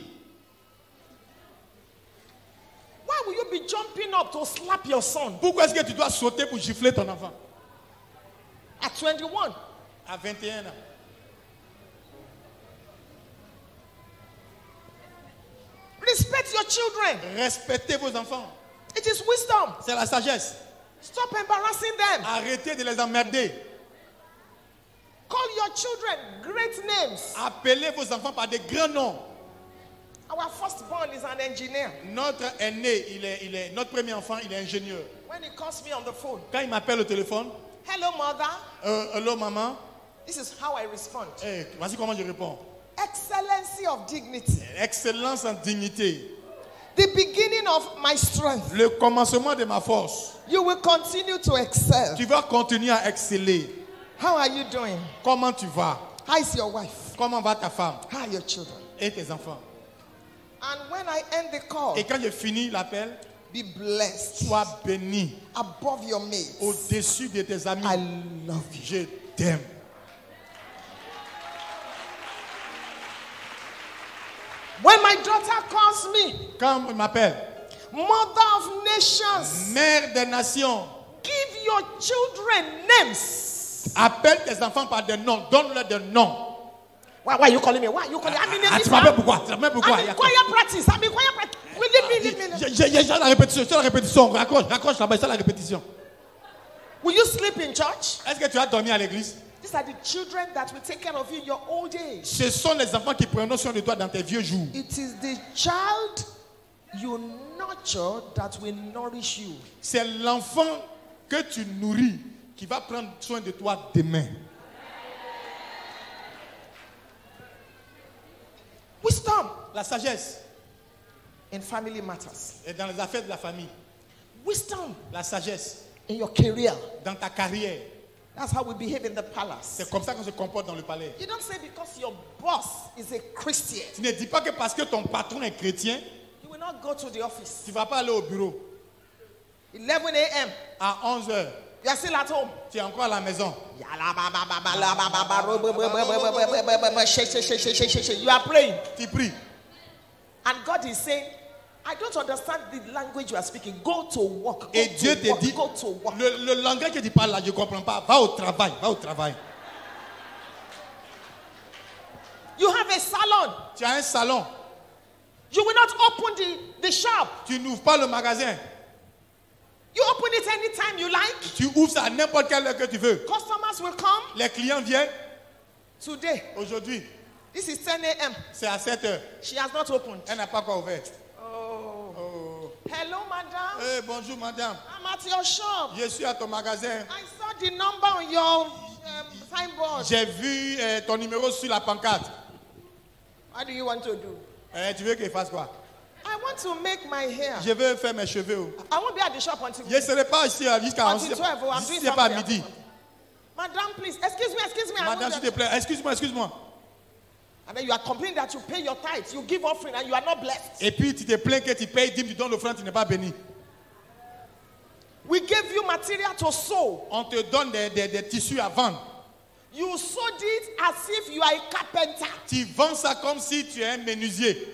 Why will you be jumping up to slap your son? Pourquoi est-ce que tu dois sauter pour gifler ton enfant? At 21. À 21 ans. Respect your children. Respectez vos enfants. It is wisdom. C'est la sagesse. Stop embarrassing them. Arrêtez de les emmerder. Call your children great names. Appelez vos enfants par des grands noms. Our firstborn is an engineer. Notre aîné, notre premier enfant, il est ingénieur. When he calls me on the phone, quand il m'appelle au téléphone, hello mother. Hello maman. This is how I respond. Voici comment je réponds. Excellency of dignity. Excellence en dignité. The beginning of my strength. Le commencement de ma force. You will continue to excel. Tu vas continuer à exceller. How are you doing? Comment tu vas? How is your wife? Comment va ta femme? How are your children? Et tes enfants? And when I end the call, et quand je finis l'appel, be blessed. Sois béni. Above your mates. Au-dessus de tes amis. I love you. Je t'aime. When my daughter calls me, quand elle m'appelle, Mother of Nations, Mère des Nations, give your children names. Appelle tes enfants par des noms, donne-leur des noms. Why are you calling me? Why are you calling me? Tu m'appelles pourquoi? Tu m'appelles pourquoi? I'm in choir practice. I'm in choir practice. Leave me. J'ai la répétition. C'est la répétition. Raccroche là-bas. C'est la répétition. Will you sleep in church? Est-ce que tu as dormi à l'église? These are the children that will take care of you in your old age. Ce sont les enfants qui prendront soin de toi dans tes vieux jours. It is the child you nurture that will nourish you. C'est l'enfant que tu nourris qui va prendre soin de toi demain. Wisdom La sagesse in family matters. est dans les affaires de la famille. Wisdom La sagesse in your career. dans ta carrière. That's how we behave in the palace. C'est comme ça qu'on se comporte dans le palais. You don't say because your boss is a Christian, Tu ne dis pas que parce que ton patron est chrétien, you will not go to the office. tu ne vas pas aller au bureau. 11 a.m. À 11h, You are still at home. tu es encore à la maison. You are praying. Tu pries. And God is saying, I don't understand the language you are speaking. Go to work. Go Et Dieu to te work. dit, Go to work. le langage que tu parles là, je ne comprends pas. Va au travail, va au travail. You have a salon. Tu as un salon. You will not open the shop. Tu n'ouvres pas le magasin. You open it anytime you like. Tu ouvres ça à n'importe quelle heure que tu veux. Customers will come. Les clients viennent. Today, Aujourd'hui, this is 10 a.m. c'est à 7 heures. She has not opened. Elle n'a pas encore ouvert. Oh. Hello, madam. Hey, bonjour madame. I'm at your shop. Je suis à ton magasin. I saw the number on your signboard. J'ai vu ton numéro sur la pancarte. What do you want to do? Tu veux que je fasse quoi? I want to make my hair. Je veux faire mes cheveux. I won't be at the shop until Je ne serai pas ici jusqu'à Until 12, I'm doing c'est pas something. midi. Madam, please, excuse me. I Madame, want s'il te that. plaît, excuse-moi. And then you are complaining that you pay your tithes, you give offering, and you are not blessed. Et puis tu te plains que tu payes 10, tu donnes l'offrande, tu n'es pas béni. We gave you material to sew. On te donne des tissus à vendre. You sewed it as if you are a carpenter. Tu vends ça comme si tu es un menuisier.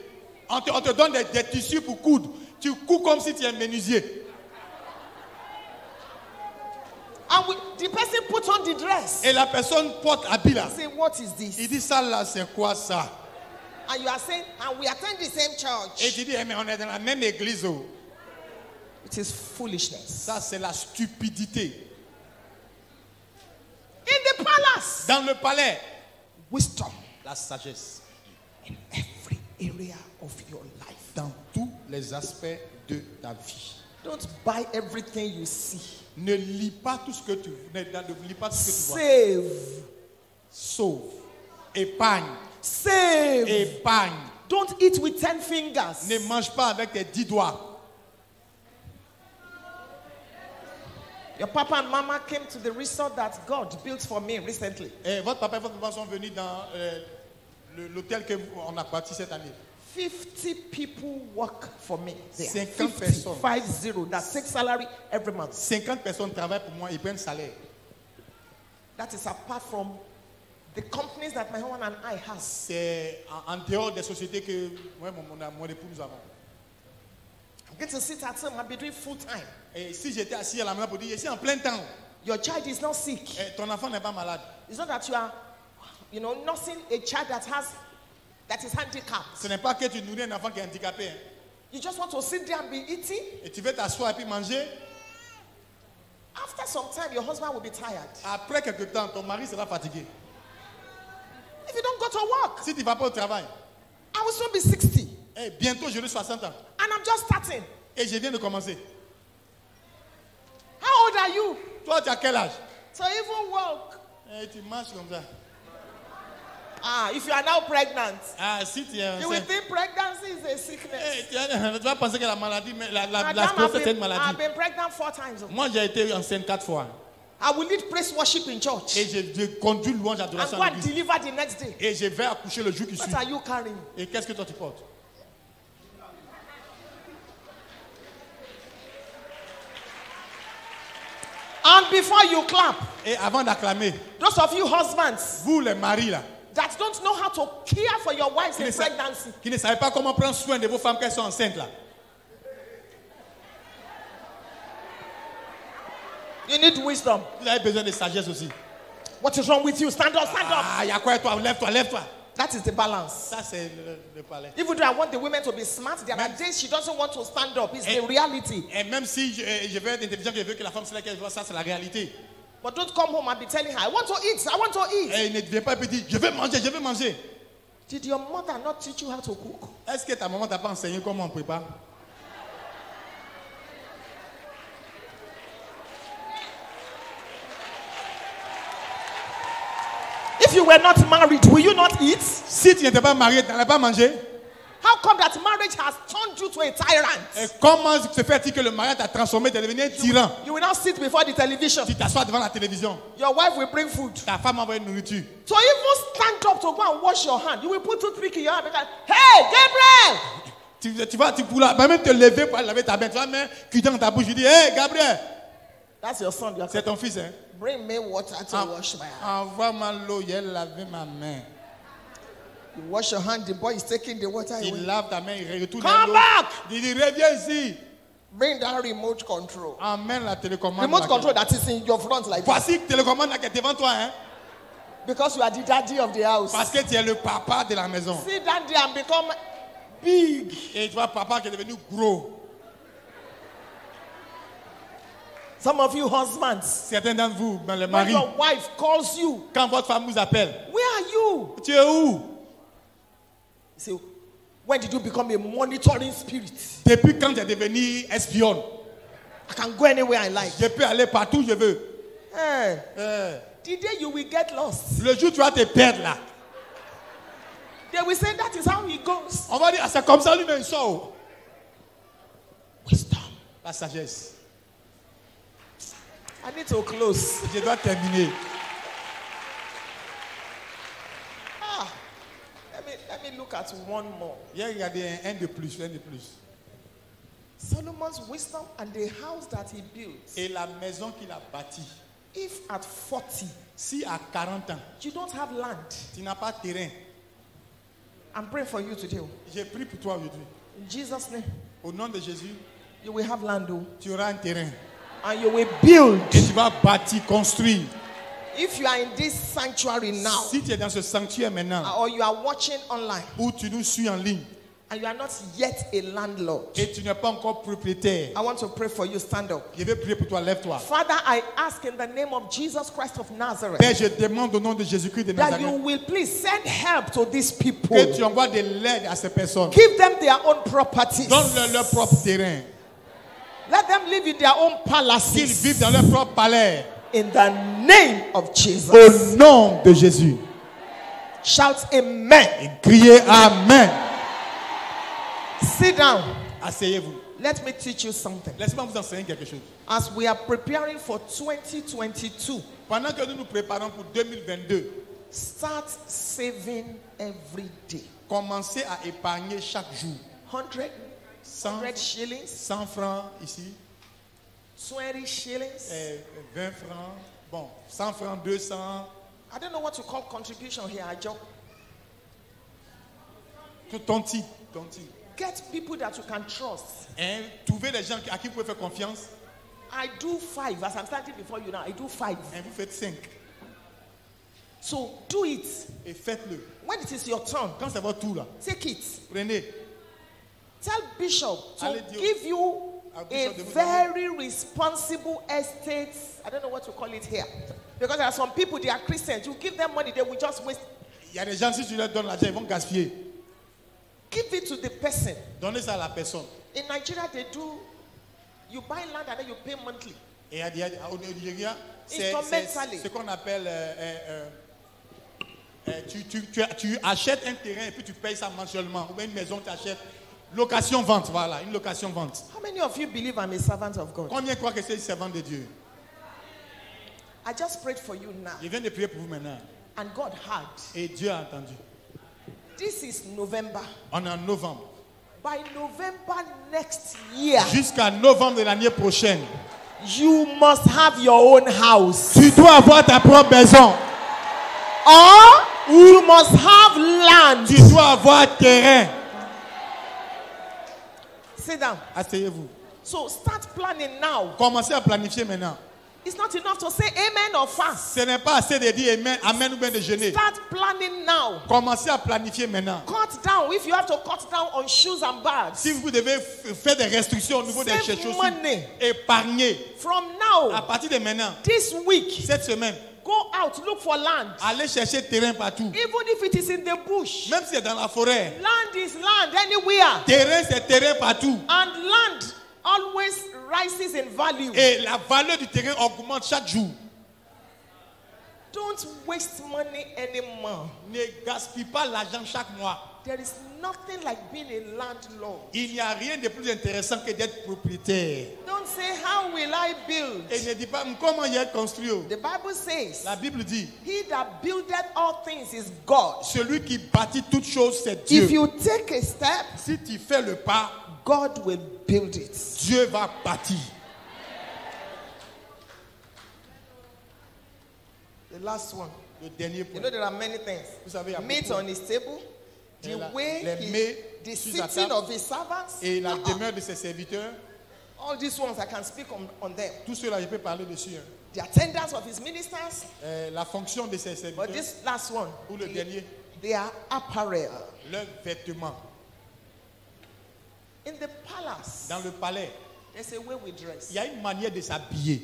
On te donne des tissus pour coudre. Tu couds comme si tu es un menuisier. And the person put on the dress. Et la personne porte habit là. Say, what is this? Il dit ça là, c'est quoi ça? And you are saying, and we attend the same Et church. tu dis, mais on est dans la même église. Oh. It is foolishness. Ça, c'est la stupidité. In the palace, Dans le palais, wisdom la sagesse. in every area of your life. Dans tous les aspects de ta vie. Don't buy everything you see. Ne lis pas tout ce que tu lis pas tout ce que tu vois. Save. Sauve. Épargne. Save. Épargne. Don't eat with 10 fingers. Ne mange pas avec tes 10 doigts. Your papa and mama came to the resort that God built for me recently. Et votre papa et votre maman sont venus dans l'hôtel qu'on a bâti cette année. 50 people work for me there. 50 personnes. 50. That's 6 salary every month. 50 personnes travaillent pour moi, ils prennent salaire. That is apart from the companies that my husband and I have. C'est en dehors des sociétés que moi et mon époux nous avons. I'm going to sit at home and be doing full time. Et si j'étais assis à la maison pour dire, je suis en plein temps. Your child is not sick. Et ton enfant n'est pas malade. It's not that you are, nursing a child that is handicapped. Ce n'est pas que tu nourris un enfant qui est handicapé. Hein. You just want to sit there and be eating. Et tu veux t'asseoir et puis manger. After some time, your husband will be tired. Après quelque temps, ton mari sera fatigué. If you don't go to work, Si tu ne vas pas au travail, I will soon be 60. et bientôt j'aurai 60 ans. And I'm just starting. Et je viens de commencer. How old are you? Toi, tu as quel âge? To even walk. Et tu marches comme ça. If you are now pregnant, Ah, si tu es you will enceinte. think pregnancy is a sickness. Tu vas penser que la maladie, la Madam, grossesse est une I've maladie. been pregnant 4 times. Moi, j'ai été enceinte 4 fois. I will lead praise worship in church. Et je conduis louange And adoration go à and l'église. deliver the next day. Et je vais accoucher le jour qui suit. What are you carrying? Et qu'est-ce que toi tu portes? And before you clap, Et avant d'acclamer, those of you husbands vous les maris là, that don't know how to care for your wives in pregnancy, qui ne savez pas comment prendre soin de vos femmes qu'elles sont enceintes là. you need wisdom. Vous avez besoin de sagesse aussi. What is wrong with you? Stand up, stand up. Ah, il y a quoi toi? Lève-toi, lève-toi. That is the balance. Ça c'est le palais. Even though I want the women to be smart, there are days she doesn't want to stand up. It's the reality. Et même si je veux être intelligent, je veux que la femme soit là qu'elle voit, ça c'est la réalité. But don't come home and be telling her, I want to eat, I want to eat. Et il ne vient pas et dit, je vais manger, je vais manger. Did your mother not teach you how to cook? Est-ce que ta maman t'a pas enseigné comment on prépare? If you were not married, will you not eat? Si tu n'étais pas marié, tu n'allais pas manger. How come that marriage has turned you to a tyrant? Et comment se fait-il que le mariage t'a transformé, tu es devenu un tyran? You will now sit before the television. Tu t'assois devant la télévision. Your wife will bring food. Ta femme envoie une nourriture. So even stand up to go and wash your hand. You will put toothpick in your hand. Hey, Gabriel! Tu pourras même te lever pour aller laver ta main. Tu vas mettre cuillère dans ta bouche. Je dis, hey, Gabriel. That's your son. C'est ton fils, hein? Bring me water to wash my hand. Envoie-moi l'eau, il a lavé ma main. You wash your hand, the boy is taking the water away. Il lave ta main, il retourne Come l'eau. back! Il dit, reviens ici. Bring that remote control. Emmène la télécommande. Remote control that is in your front like this. Voici la télécommande qui est devant toi, hein? Because you are the daddy of the house. Parce que tu es le papa de la maison. Sit down there and become big. Et tu vois papa qui est devenu gros. Some of you husbands, Certains d'entre vous, ben, les when maris, your wife calls you, quand votre femme vous appelle, where are you? tu es où? You say, when did you become a monitoring spirit? Depuis quand tu es devenu espionne? I can go anywhere I like. Je peux aller partout où je veux. Hey, the day you will get lost, Le jour où tu vas te perdre là, they will say that is how he goes. on va dire, ah, c'est comme ça lui-même, il sort. Wisdom. La sagesse. I need to close. Je dois terminer. Let me look at one more. Hier, regardez un de plus, un de plus. Solomon's wisdom and the house that he built. Et la maison qu'il a bâtie. If at 40, Si à 40 ans, you don't have land, tu n'as pas de terrain, I'm praying for you today. j'ai prié pour toi aujourd'hui. In Jesus' name, Au nom de Jésus, you will have land, tu auras un terrain. and you will build. Et tu vas bâtir, construire. If you are in this sanctuary now, Si tu es dans ce sanctuaire maintenant, or you are watching online, où tu nous suis en ligne, and you are not yet a landlord, et tu n'es pas encore propriétaire, I want to pray for you. Stand up. je vais prier pour toi, lève-toi. Father, I ask in the name of Jesus Christ of Nazareth Père, je demande au nom de Jésus-Christ de that you Nazareth will please send help to these people. que tu envoies de l'aide à ces personnes. Give them their own properties. Donne-leur leur propre terrain. Let them live in their own Qu'ils palaces. vivent dans leur propre palais. In the name of Jesus. Au nom de Jésus. Shout amen. Et criez Amen. Sit down. Asseyez-vous. Let me teach you something. Laissez-moi vous enseigner quelque chose. As we are preparing for 2022, Pendant que nous nous préparons pour 2022, start saving every day. commencez à épargner chaque jour. 100 shillings, 100 francs ici, 20 shillings. 20 francs, bon, 100 francs, 200. I don't know what to call contribution here. I just Ton titre. get people that you can trust. Hein, trouvez les gens à qui vous pouvez faire confiance. I do 5. As I'm standing before you now, I do 5. Et vous faites 5. So do it. Et faites-le. When it is your turn, Quand c'est votre tour là, take it. prenez. Tell Bishop to Allez dire give you à a Bishop de vous very responsible estate. I don't know what to call it here. Because there are some people, they are Christians. You give them money, they will just waste. Il y a des gens, si tu leur donnes l'argent, ils vont gaspiller. Give it to the person. Donnez ça à la personne. In Nigeria, they do, you buy land and then you pay monthly. Et au Nigeria, c'est Instrumentally. ce qu'on appelle tu achètes un terrain et puis tu payes ça mensuellement. Ou bien une maison, tu achètes. Location-vente, voilà, une location-vente. How many of you believe I'm a servant of God? Combien croient que c'est le servant de Dieu? I just prayed for you now. Je viens de prier pour vous maintenant. And God heard. Et Dieu a entendu. This is November. On est en novembre. By November next year, Jusqu'à novembre de l'année prochaine, you must have your own house. tu dois avoir ta propre maison. Or you must have land. Tu dois avoir terrain. Sit down. Asseyez-vous. So start planning now. Commencez à planifier maintenant. It's not enough to say amen or fast. Ce n'est pas assez de dire amen, amen ou bien de jeûner. Start planning now. Commencez à planifier maintenant. Cut down if you have to cut down on shoes and bags. Si vous devez faire des restrictions au niveau des Save chaussures, money. épargnez. From now, À partir de maintenant, this week, cette semaine, go out, look for land. allez chercher terrain partout. Even if it is in the bush. Même si c'est dans la forêt. Land is land anywhere. Terrain, c'est terrain partout. And land always rises in value. Et la valeur du terrain augmente chaque jour. Don't waste money anymore. Ne gaspille pas l'argent chaque mois. There is nothing like being a landlord. Il n'y a rien de plus intéressant que d'être propriétaire. Don't say, how will I build? Et ne dis pas comment il est construit. The Bible says, La Bible dit, he that buildeth all things is God. celui qui bâtit toutes choses, c'est Dieu. If you take a step, Si tu fais le pas, God will build it. Dieu va bâtir. The last one. Le dernier You point. know there are many things. Vous savez, il y a Meat beaucoup. on his table, the Les way mets the sur la sitting table. of his servants. Et la demeure de ses serviteurs, All these ones I can speak on them. tout cela, je peux parler dessus. Hein. The attendance of his ministers. La fonction de ses serviteurs, But this last one, ou le dernier, their apparel. leurs vêtements. In the palace, Dans le palais, there's a way we dress. il y a une manière de s'habiller.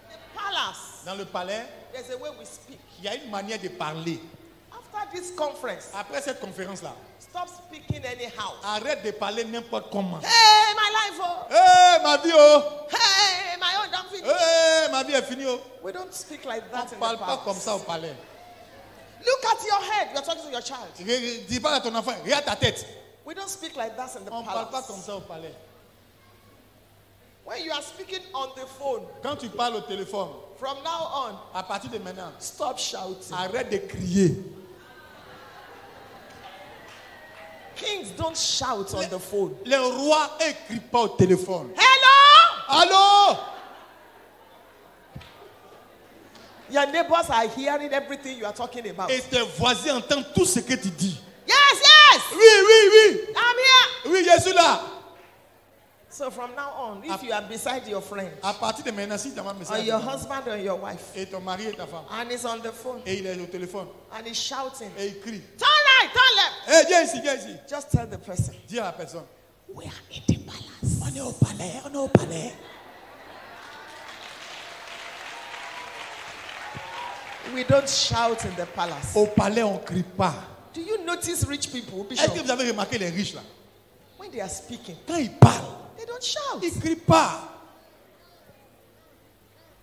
In the palace, Dans le palais, there's a way we speak. il y a une manière de parler. After this conference, Après cette conférence-là, stop speaking anyhow. arrête de parler n'importe comment. Hey, my life, oh. Hé, ma vie, oh! Hey, my own don't finish. Hé, ma vie est finie, oh! We don't speak like On that ne in parle the pas comme palace. ça au palais. Look at your head. You're talking to your child. Dis pas à ton enfant, regarde ta tête. We don't speak like that in the On ne parle pas palace. comme ça au palais. When you are speaking on the phone, Quand tu parles au téléphone, from now on, à partir de maintenant, stop shouting. arrête de crier. Kings don't shout on the phone. Les rois ne crient pas au téléphone. Hello? Allô? Your neighbors are hearing everything you are talking about. Et tes voisins entendent tout ce que tu dis. Yes, yes. Oui, oui, oui. I'm here. Oui, je suis là. So from now on, if you are beside your friend, À partir de maintenant, si ta maman me or your husband or your wife, et ton mari et ta femme, and he's on the phone, et il est au téléphone, and he's shouting, et il crie. turn right, turn left. Hé, viens ici, viens ici. Just tell the person, Dis à la personne. we are in the palace. On est au palais, on est au palais. We don't shout in the palace. Au palais, on ne crie pas. Do you notice rich people, Est-ce que Bishop, vous avez remarqué les riches là? when they are speaking, Quand ils parlent, they don't shout. ils ne crient pas.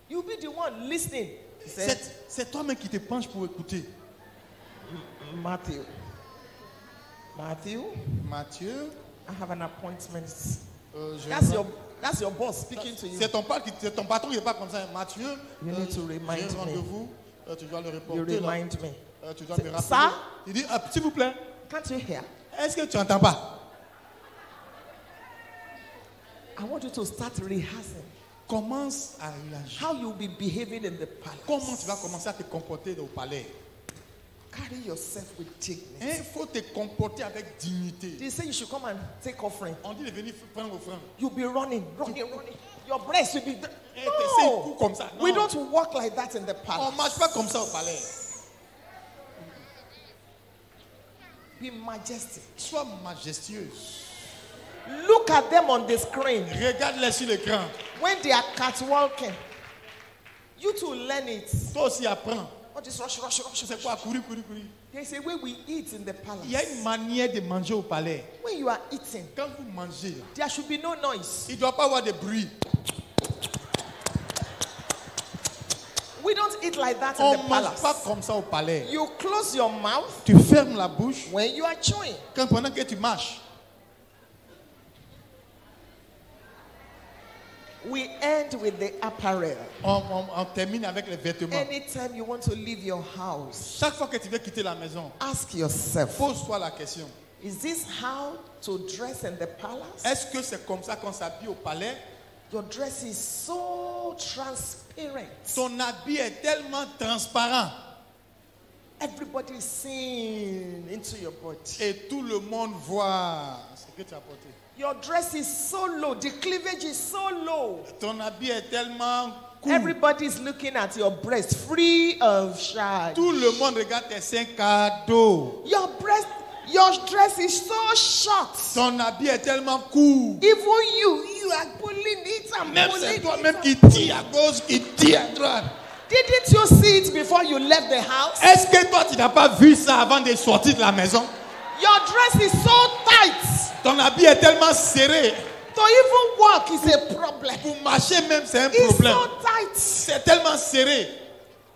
You'll be the one listening. He said, C'est toi-même qui te penches pour écouter. Matthew, Matthieu, I have an appointment. je That's your boss speaking to you. c'est ton patron qui n'est pas comme ça. Matthieu, You need to remind j'ai un me. rendez-vous, tu dois le You reporter. là. remind me. Tu dois me rappeler. Ça? Il dit, ah, s'il vous plaît, Can't you hear? est-ce que tu n'entends pas? I want you to start rehearsing Commence à réagir. how you'll be behaving in the palace. Comment tu vas commencer à te comporter au palais? Carry yourself with dignity. Il faut te comporter avec dignité. They say you should come and take offering. On dit de venir prendre offrande. You'll be running. Your breast will be. Et tes seins courent comme ça. Non. We don't walk like that in the On ne palace. marche pas comme ça au palais. Be majestic. Sois majestueuse. Look at them on the screen Regarde-les sur l'écran. when they are catwalking. You too learn it. Toi aussi apprends. All this rush. C'est quoi? Courir, courir, courir. There's a way we eat in the palace. Il y a une manière de manger au palais. When you are eating, Quand vous mangez, there should be no noise. il ne doit pas avoir de bruit. We don't eat like that On in ne the mange palace. pas comme ça au palais. You close your mouth Tu fermes la bouche when you are chewing. pendant que tu marches. We end with the apparel. On termine avec les vêtements. Anytime you want to leave your house, Chaque fois que tu veux quitter la maison, ask yourself, pose-toi la question. is this how to dress in the palace? Est-ce que c'est comme ça qu'on s'habille au palais? Your dress is so transparent. Ton habit est tellement transparent Everybody is seeing into your body. et tout le monde voit ce que tu as porté. Your dress is so low. The cleavage is so low. Ton habit est tellement court. Everybody's looking at your breast, free of charge. Tout le monde regarde tes seins cadeaux. Your dress is so short. Ton habit est tellement court. Even you are pulling it and Même pulling c'est it. toi-même qui tire à gauche, qui tire à droite. Didn't you see it before you left the house? Est-ce que toi, tu n'as pas vu ça avant de sortir de la maison? Your dress is so tight. Ton habit est tellement serré. To even walk is a problem. Pour marcher même, c'est un It's problème. so tight. C'est tellement serré.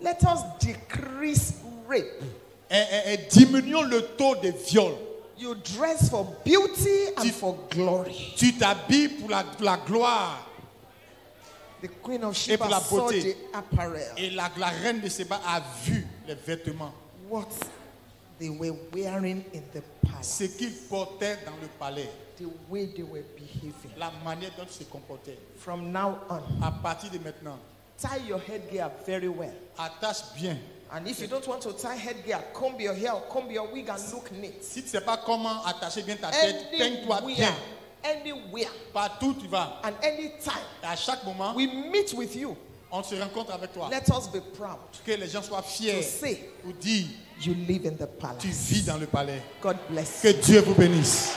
Let us decrease rape. Et diminuons le taux de viol. You dress for beauty and for glory. Tu t'habilles pour la gloire. The Queen of Et pour Sheba la saw beauté. the apparel. Et la reine de Séba a vu les vêtements. What they were wearing in the palace. Ce qu'ils portaient dans le palais. The way they were behaving. La manière dont ils se comportaient. From now on, À partir de maintenant, tie your headgear very well. attache bien. And if you don't want to tie headgear, comb your hair, comb your wig and look neat. Si tu ne sais pas comment attacher bien ta tête, peigne-toi bien. Anywhere Partout où tu vas. and anytime Et à chaque moment, we meet with you, on se rencontre avec toi. let us be proud Que les gens soient to fiers say pour dire you live in the tu palace. vis dans le palais. God bless Que you. Dieu vous bénisse.